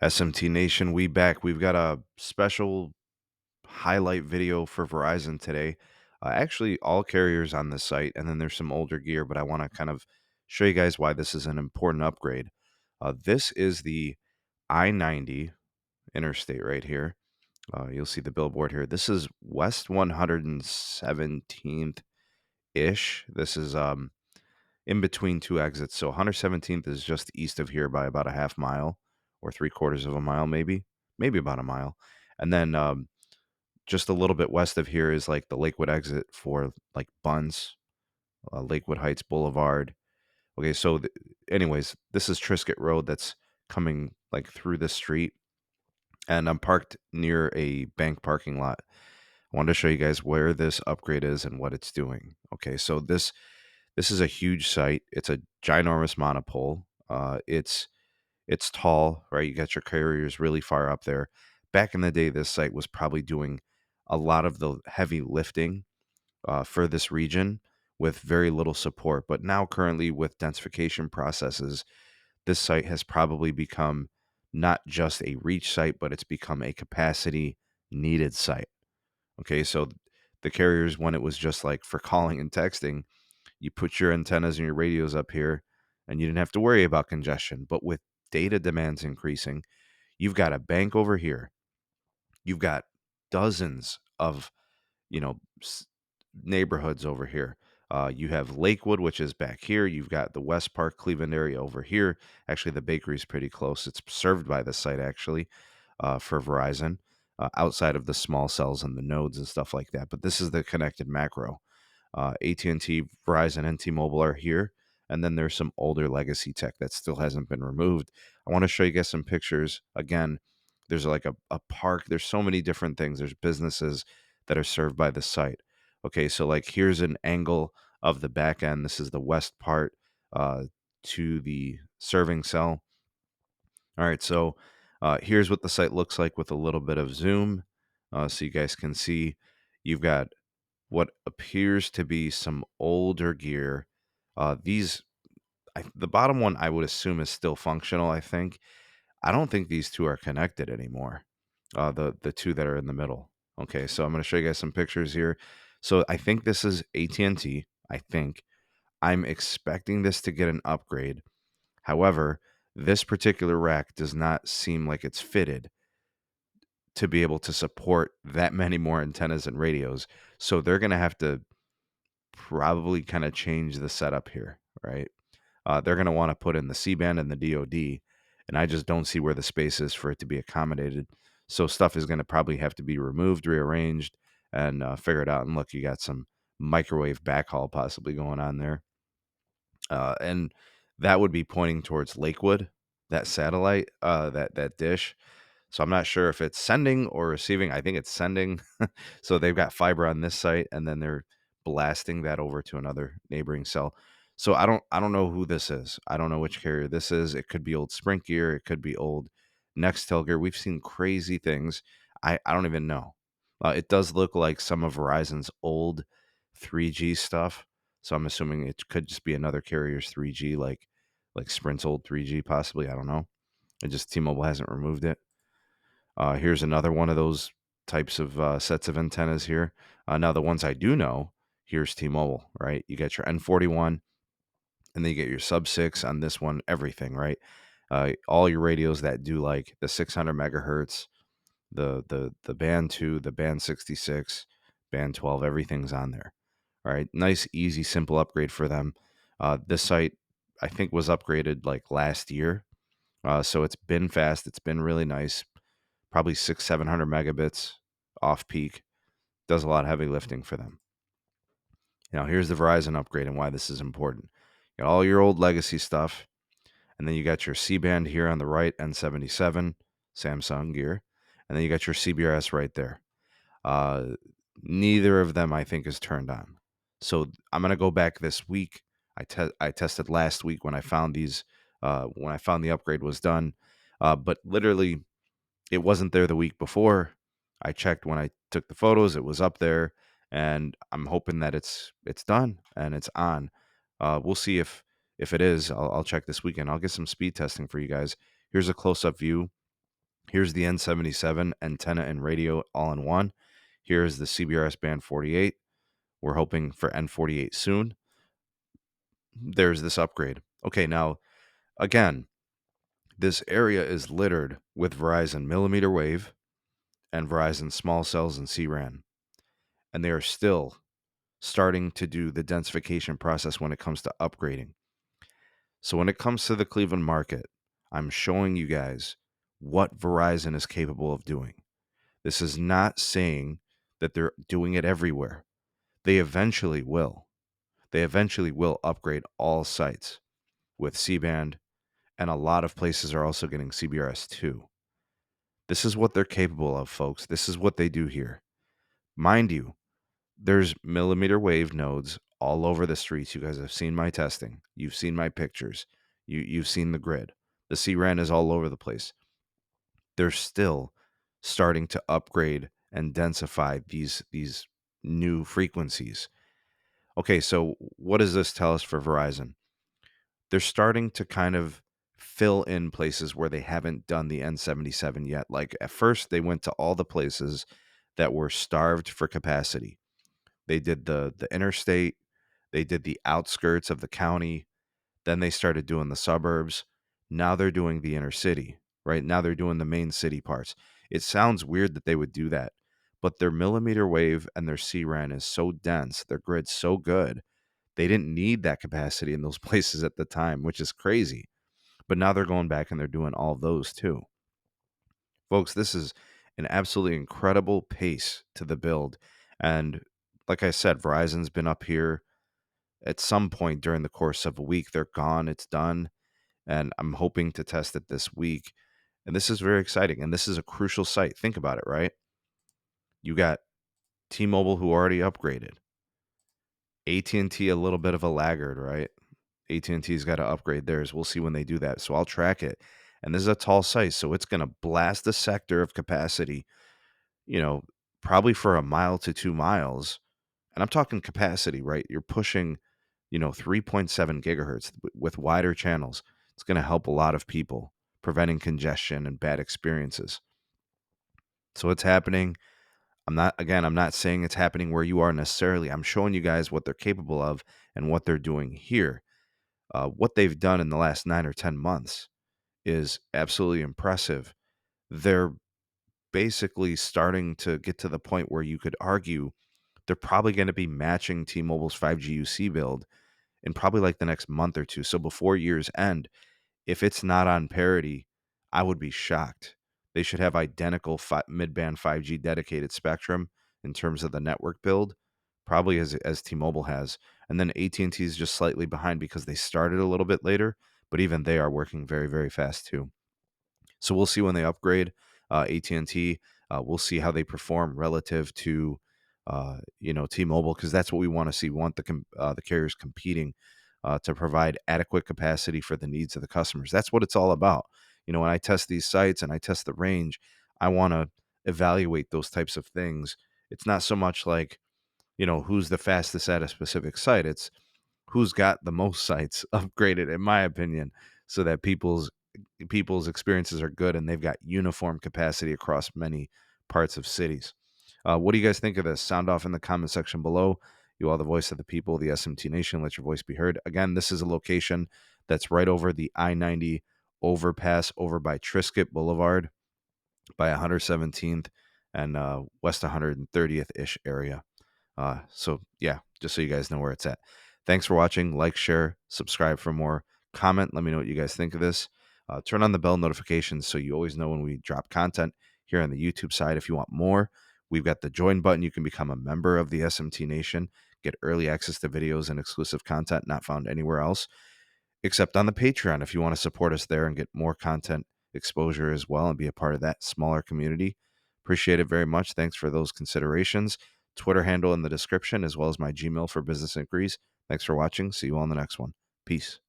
SMT Nation, we back. We've got a special highlight video for Verizon today. Actually, all carriers on this site, and then there's some older gear, but I want to kind of show you guys why this is an important upgrade. This is the I-90 interstate right here. You'll see the billboard here. This is West 117th ish. This is in between two exits. So 117th is just east of here by about a half mile or three-quarters of a mile, maybe about a mile. And then just a little bit west of here is like the Lakewood exit for like Buns, Lakewood Heights Boulevard. Okay, so anyways, this is Trisket Road that's coming like through the street, and I'm parked near a bank parking lot. I wanted to show you guys where this upgrade is and what it's doing. Okay, so this is a huge site. It's a ginormous monopole. It's tall, right? You got your carriers really far up there. Back in the day, this site was probably doing a lot of the heavy lifting for this region with very little support. But now, currently, with densification processes, this site has probably become not just a reach site, but it's become a capacity needed site. Okay, so the carriers, when it was just like for calling and texting, you put your antennas and your radios up here and you didn't have to worry about congestion. But with data demands increasing, you've got a bank over here. You've got dozens of, you know, neighborhoods over here. You have Lakewood, which is back here. You've got the West Park, Cleveland area over here. Actually, the bakery is pretty close. It's served by the site, actually, for Verizon, outside of the small cells and the nodes and stuff like that. But this is the connected macro. AT&T, Verizon, and T-Mobile are here. And then there's some older legacy tech that still hasn't been removed. I want to show you guys some pictures. Again, there's like a park. There's so many different things. There's businesses that are served by the site. Okay, so like here's an angle of the back end. This is the west part to the serving cell. All right, so here's what the site looks like with a little bit of zoom, so you guys can see. You've got what appears to be some older gear. The bottom one I would assume is still functional. I don't think these two are connected anymore. The two that are in the middle. Okay, so I'm going to show you guys some pictures here. So I think this is AT&T. I think I'm expecting this to get an upgrade. However, this particular rack does not seem like it's fitted to be able to support that many more antennas and radios. So they're going to have to probably kind of change the setup here, right? They're going to want to put in the C-band and the DoD, and I just don't see where the space is for it to be accommodated. So stuff is going to probably have to be removed, rearranged, and figured out. And look, you got some microwave backhaul possibly going on there, and that would be pointing towards Lakewood, that satellite, that dish. So I'm not sure if it's sending or receiving. I think it's sending. So they've got fiber on this site, and then they're blasting that over to another neighboring cell. So I don't know who this is. I don't know which carrier this is. It could be old Sprint gear. It could be old Nextel gear. We've seen crazy things. I don't even know. It does look like some of Verizon's old 3G stuff. So I'm assuming it could just be another carrier's 3G, like Sprint's old 3G, possibly. I don't know. It just T-Mobile hasn't removed it. Here's another one of those types of sets of antennas here. Now, the ones I do know, here's T-Mobile, right? You get your N41, and then you get your sub 6 on this one, everything, right? All your radios that do like the 600 megahertz, the band 2, the band 66, band 12, everything's on there. All right, nice, easy, simple upgrade for them. This site, I think, was upgraded like last year. So it's been fast. It's been really nice. Probably 700 megabits off peak. Does a lot of heavy lifting for them. Now, here's the Verizon upgrade and why this is important. You got all your old legacy stuff, and then you got your C-band here on the right, N77, Samsung gear, and then you got your CBRS right there. Uh, Neither of them, I think, is turned on. So I'm going to go back this week. I tested last week when I found these, when I found the upgrade was done. But literally, it wasn't there the week before. I checked when I took the photos; it was up there, and I'm hoping that it's done and it's on. We'll see if it is. I'll check this weekend. I'll get some speed testing for you guys. Here's a close up view Here's the N77 antenna and radio all in one. Here's the CBRS band 48. We're hoping for N48 soon. There's this upgrade. Okay, now, again, this area is littered with Verizon millimeter wave and Verizon small cells and CRAN. And they are still starting to do the densification process when it comes to upgrading. So when it comes to the Cleveland market, I'm showing you guys what Verizon is capable of doing. This is not saying that they're doing it everywhere. They eventually will. They eventually will upgrade all sites with C-band, and a lot of places are also getting CBRS2. This is what they're capable of, folks. This is what they do here. Mind you, there's millimeter wave nodes all over the streets. You guys have seen my testing. You've seen my pictures. You've seen the grid. The CRAN is all over the place. They're still starting to upgrade and densify these new frequencies. Okay, so what does this tell us for Verizon? They're starting to kind of fill in places where they haven't done the N77 yet. Like at first, they went to all the places that were starved for capacity. They did the interstate, they did the outskirts of the county, then they started doing the suburbs. Now they're doing the inner city, right? Now they're doing the main city parts. It sounds weird that they would do that, but their millimeter wave and their CRAN is so dense, their grid's so good, they didn't need that capacity in those places at the time, which is crazy. But now they're going back and they're doing all of those too. Folks, this is an absolutely incredible pace to the build. And like I said, Verizon's been up here at some point during the course of a week. They're gone, it's done. And I'm hoping to test it this week. And this is very exciting. And this is a crucial site. Think about it, right? You got T-Mobile who already upgraded. AT&T a little bit of a laggard, right? AT&T's got to upgrade theirs. We'll see when they do that. So I'll track it. And this is a tall site, so it's going to blast a sector of capacity, you know, probably for a mile to 2 miles. And I'm talking capacity, right? You're pushing, 3.7 gigahertz with wider channels. It's going to help a lot of people, preventing congestion and bad experiences. So it's happening. I'm not saying it's happening where you are necessarily. I'm showing you guys what they're capable of and what they're doing here. What they've done in the last 9 or 10 months is absolutely impressive. They're basically starting to get to the point where you could argue they're probably going to be matching T-Mobile's 5G UC build in probably like the next month or two. So before year's end, if it's not on parity, I would be shocked. They should have identical mid-band 5G dedicated spectrum in terms of the network build, probably as T-Mobile has. And then AT&T is just slightly behind because they started a little bit later, but even they are working very, very fast too. So we'll see when they upgrade AT&T. We'll see how they perform relative to T-Mobile, because that's what we want to see. We want the carriers competing to provide adequate capacity for the needs of the customers. That's what it's all about. When I test these sites and I test the range, I want to evaluate those types of things. It's not so much like, who's the fastest at a specific site. It's who's got the most sites upgraded, in my opinion, so that people's experiences are good and they've got uniform capacity across many parts of cities. What do you guys think of this? Sound off in the comment section below. You are the voice of the people, the SMT Nation. Let your voice be heard. Again, this is a location that's right over the I-90 overpass over by Triscuit Boulevard by 117th and West 130th-ish area. So yeah, just so you guys know where it's at. Thanks for watching. Like, share, subscribe for more. Comment. Let me know what you guys think of this. Turn on the bell notifications so you always know when we drop content here on the YouTube side. If you want more, we've got the join button. You can become a member of the SMT Nation, get early access to videos and exclusive content not found anywhere else, except on the Patreon. If you want to support us there and get more content exposure as well and be a part of that smaller community, appreciate it very much. Thanks for those considerations. Twitter handle in the description, as well as my Gmail for business inquiries. Thanks for watching. See you all in the next one. Peace.